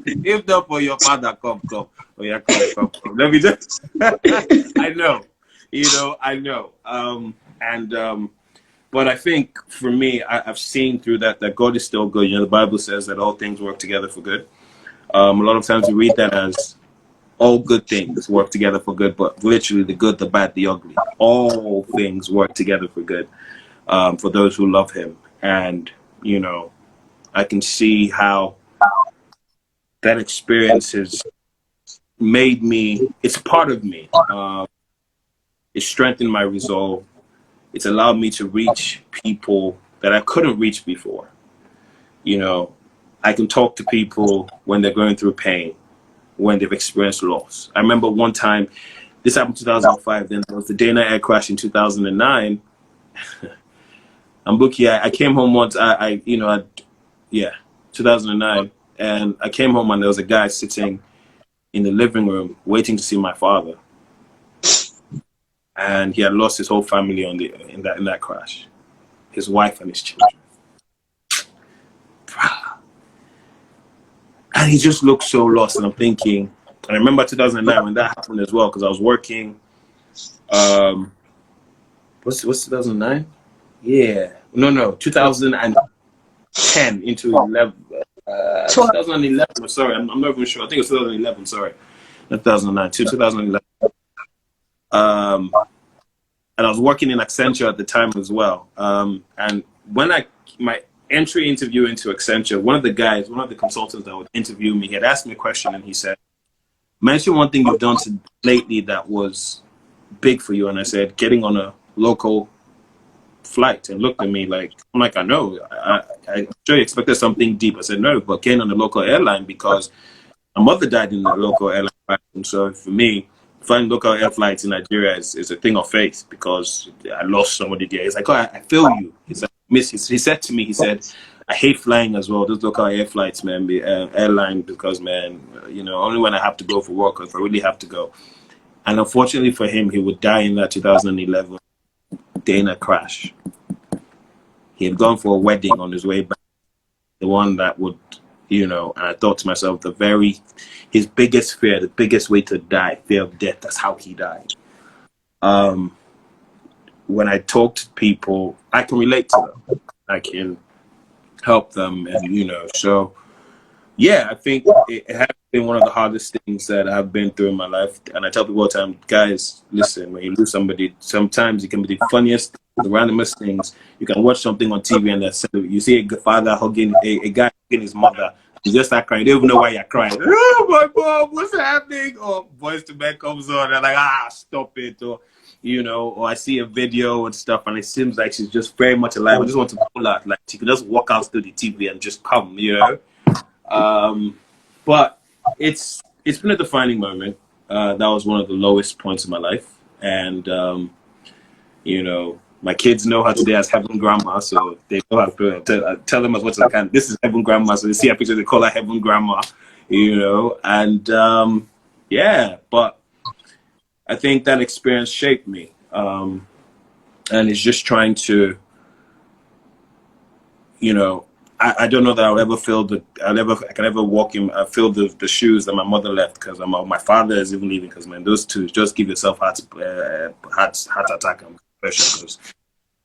If not for your father, come. Oh yeah, come. Let me just, I know, you know, I know. But I think for me, I've seen through that God is still good. You know, the Bible says that all things work together for good. A lot of times we read that as all good things work together for good, but literally the good, the bad, the ugly, all things work together for good for those who love him. And, you know, I can see how that experience has made me, it's part of me. It strengthened my resolve. It's allowed me to reach people that I couldn't reach before. You know, I can talk to people when they're going through pain, when they've experienced loss. I remember one time, this happened in 2005, then there was the Dana air crash in 2009. I'm lucky, I came home once, 2009, and I came home and there was a guy sitting in the living room waiting to see my father. And he had lost his whole family in that crash, his wife and his children. And he just looked so lost. And I'm thinking, and I remember 2009 when that happened as well, because I was working. What's 2009? Yeah, no, 2010 into 11. 2011. Sorry, I'm not even sure. I think it was 2011. Sorry, not 2009. 2011. And I was working in Accenture at the time as well. And when my entry interview into Accenture, one of the consultants that would interview me, he had asked me a question and he said, mention one thing you've done lately that was big for you. And I said, getting on a local flight. And looked at me like, I know. I'm sure you expected something deep. I said, no, but getting on a local airline because my mother died in the local airline. And so for me, flying local air flights in Nigeria is a thing of faith because I lost somebody there. He's like, oh, I feel you. He's like, he said to me, I hate flying as well, those local air flights, man, airline, because, man, only when I have to go for work, or if I really have to go. And unfortunately for him, he would die in that 2011 Dana crash. He had gone for a wedding on his way back, the one that would, and I thought to myself, his biggest fear, the biggest way to die, fear of death, that's how he died. When I talk to people, I can relate to them. I can help them, and so yeah, I think it has been one of the hardest things that I've been through in my life. And I tell people all the time, guys, listen, when you lose somebody, sometimes it can be the funniest, the randomest things. You can watch something on TV and you see a father hugging a guy hugging his mother. You just start crying. You don't even know why you're crying. Oh, my mom, what's happening? Or Boys to Men comes on and I'm like, stop it. Or I see a video and stuff, and it seems like she's just very much alive. I just want to pull out, like she could just walk out to the TV and just come, But it's been a defining moment. That was one of the lowest points of my life, and my kids know her today as Heaven Grandma, so they know how to tell them as much as I can. This is Heaven Grandma, so they see a picture, they call her Heaven Grandma, and but I think that experience shaped me, and it's just trying to, I don't know that I can ever walk in, feel the shoes that my mother left, because my father is even leaving, because man, those two, just give yourself heart attack and pressure, because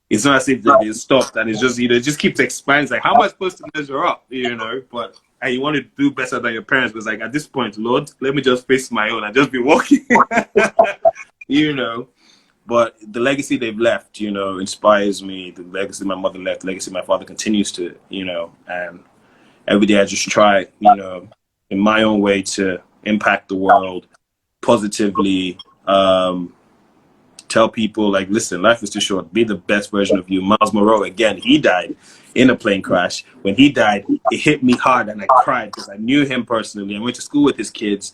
it's not as if they stopped, and it's just, it just keeps expanding. It's like, how am I supposed to measure up, but you want to do better than your parents, but it's like, at this point, Lord, let me just face my own and just be walking, But the legacy they've left, inspires me. The legacy my mother left, the legacy my father continues to, and every day I just try, in my own way to impact the world positively, tell people, like, listen, life is too short. Be the best version of you. Miles Monroe, again, he died in a plane crash. When he died, it hit me hard and I cried because I knew him personally. I went to school with his kids.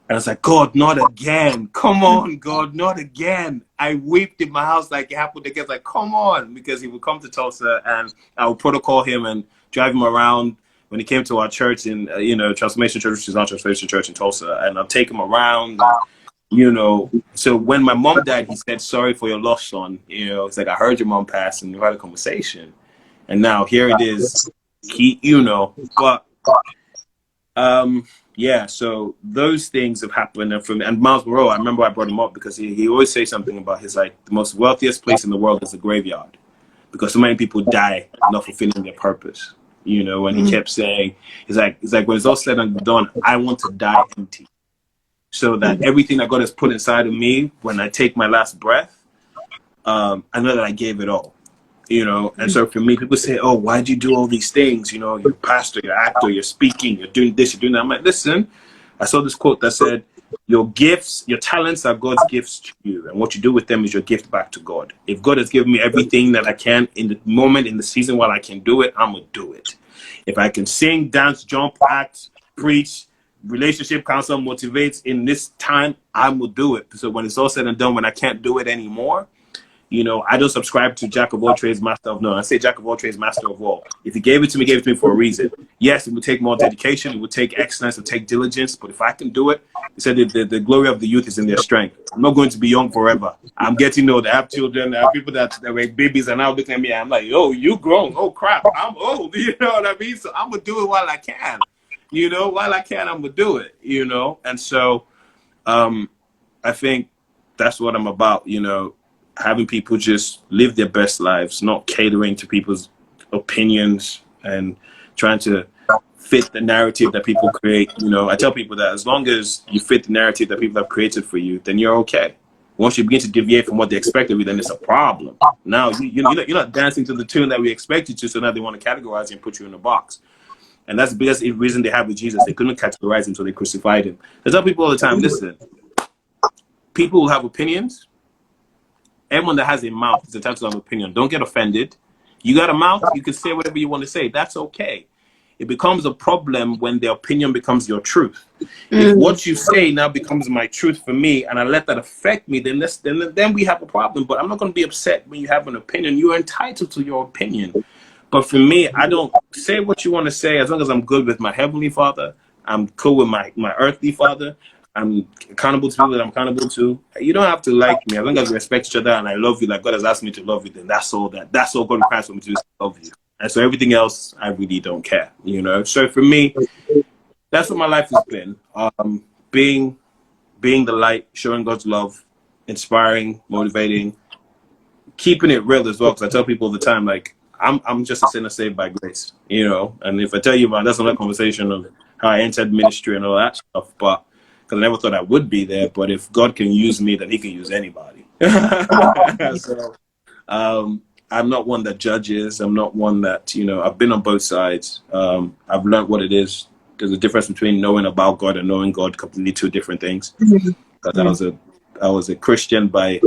And I was like, God, not again. Come on, God, not again. I wept in my house like it happened again. Like, come on. Because he would come to Tulsa and I would protocol him and drive him around when he came to our church in, Transformation Church, which is not Transformation Church in Tulsa. And I'll take him around. So when my mom died, he said, sorry for your loss, son. It's like, I heard your mom pass and we had a conversation. And now here it is. Yeah, so those things have happened. And Miles Monroe, I remember I brought him up because he always says something about his, like, the most wealthiest place in the world is the graveyard, because so many people die not fulfilling their purpose. When he kept saying, he's like, when it's all said and done, I want to die empty, so that everything that God has put inside of me, when I take my last breath, I know that I gave it all. you know. And so for me, people say, oh, why'd you do all these things? You know, you're a pastor, you're an actor, you're speaking, you're doing this, you're doing that. I'm like, listen, I saw this quote that said, your gifts, your talents are God's gifts to you. And what you do with them is your gift back to God. If God has given me everything that I can in the moment, in the season while I can do it, I'm going to do it. If I can sing, dance, jump, act, preach, relationship counsel, motivate in this time, I will do it. So when it's all said and done, when I can't do it anymore, you know, I don't subscribe to jack of all trades, master of none. I say jack of all trades, master of all. If he gave it to me, he gave it to me for a reason. Yes, it would take more dedication. It would take excellence. It would take diligence. But if I can do it, he said the glory of the youth is in their strength. I'm not going to be young forever. I'm getting old. I have children. I have people that were babies and now looking at me. I'm like, oh, you grown. Oh, crap. I'm old. You know what I mean? So I'm going to do it while I can. You know, while I can, I'm going to do it, you know. And so I think that's what I'm about, you know. Having people just live their best lives, not catering to people's opinions and trying to fit the narrative that people create. You know, I tell people that as long as you fit the narrative that people have created for you, then you're okay. Once you begin to deviate from what they expect of you, then it's a problem. Now you're not dancing to the tune that we expect you to, so now they want to categorize you and put you in a box. And that's the biggest reason they have with Jesus. They couldn't categorize him, so they crucified him. I tell people all the time, listen, people will have opinions. Everyone that has a mouth is entitled to have an opinion. Don't get offended. You got a mouth, you can say whatever you want to say. That's okay. It becomes a problem when the opinion becomes your truth. If what you say now becomes my truth for me and I let that affect me, then we have a problem. But I'm not going to be upset when you have an opinion. You're entitled to your opinion. But for me, I don't say what you want to say as long as I'm good with my Heavenly Father. I'm cool with my earthly father. I'm accountable to people that I'm accountable to. You don't have to like me. As long as we respect each other and I love you like God has asked me to love you, then that's all God requires for me to do is love you. And so everything else, I really don't care, you know? So for me, that's what my life has been. Being the light, showing God's love, inspiring, motivating, keeping it real as well. Because I tell people all the time, like, I'm just a sinner saved by grace, you know? And if I tell you about, that's another conversation of how I entered ministry and all that stuff, but because I never thought I would be there, but if God can use me, then he can use anybody. So I'm not one that judges. I'm not one that, you know, I've been on both sides. I've learned what it is. There's a difference between knowing about God and knowing God, completely two different things. Because I was a Christian by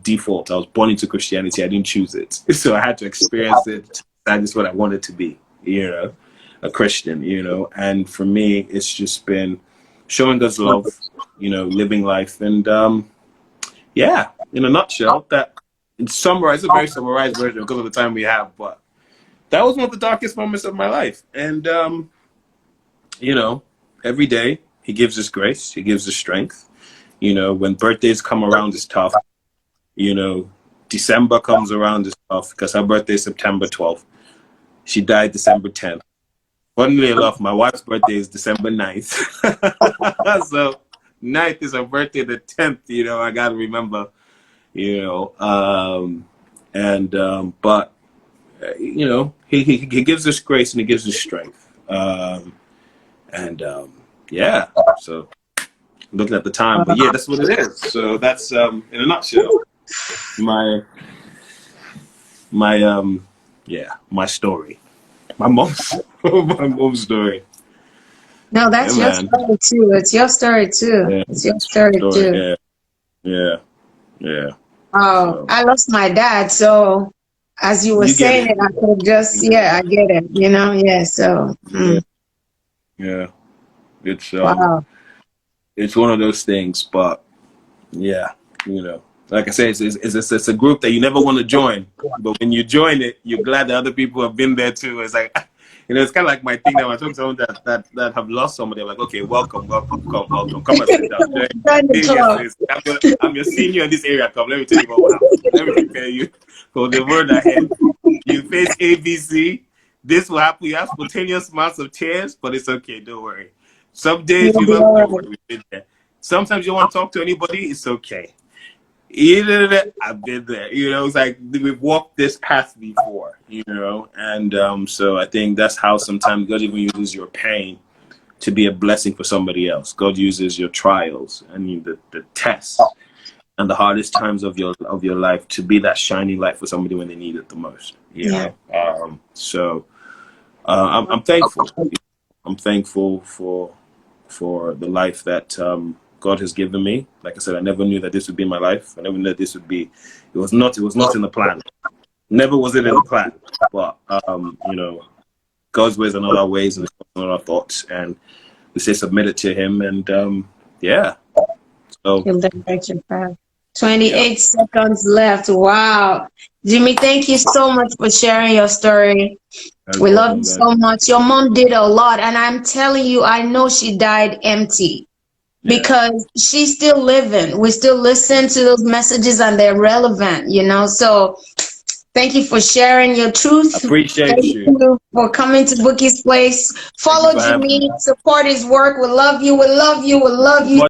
default. I was born into Christianity. I didn't choose it. So I had to experience it. That is what I wanted to be, you know, a Christian, you know. And for me, it's just been showing God's love, you know, living life. And yeah, in a nutshell, that it's a very summarized version because of the time we have. But that was one of the darkest moments of my life. And, you know, every day he gives us grace. He gives us strength. You know, when birthdays come around, it's tough. You know, December comes around, it's tough because her birthday is September 12th. She died December 10th. Funnily enough, my wife's birthday is December 9th. So 9th is her birthday, the 10th, you know, I got to remember, you know. But, you know, he gives us grace and he gives us strength. Yeah, so looking at the time, but yeah, that's what it is. So that's, in a nutshell, my story. My mom's story. No, that's your story too. It's your story too. Yeah, it's your story too. Yeah. Oh, So, I lost my dad. So as you were saying it, I could just, I get it. You know, yeah. So, yeah. It's wow. It's one of those things, but yeah, you know, like I say, it's a group that you never want to join, but when you join it, you're glad that other people have been there too. It's like, you know, it's kind of like my thing now. I talk to someone that have lost somebody. I'm like, okay, welcome, come and sit down. I'm your senior in this area. Come, let me tell you what happened. Let me prepare you for the word ahead. You face ABC. This will happen. You have spontaneous amounts of tears, but it's okay. Don't worry. Some days you don't worry. We've been there. Sometimes you don't want to talk to anybody. It's okay. I've been there. You know, it's like we've walked this path before, you know, and so I think that's how sometimes God even uses your pain to be a blessing for somebody else. God uses your trials and the tests and the hardest times of your life to be that shining light for somebody when they need it the most. You know? So I'm thankful. I'm thankful for the life that God has given me. Like I said, I never knew that this would be my life. I never knew that this would be. It was not in the plan. Never was it in the plan. But you know, God's ways are not our ways, and not our thoughts. And we say submit it to Him, and yeah. So 28 seconds left. Wow. Jimmy, thank you so much for sharing your story. We love you so much. Your mom did a lot, and I'm telling you, I know she died empty because she's still living. We still listen to those messages, and they're relevant, you know. So thank you for sharing your truth. Appreciate you for coming to Boukie's Place. Follow Jimmy, support his work. We love you. We love you. We love you.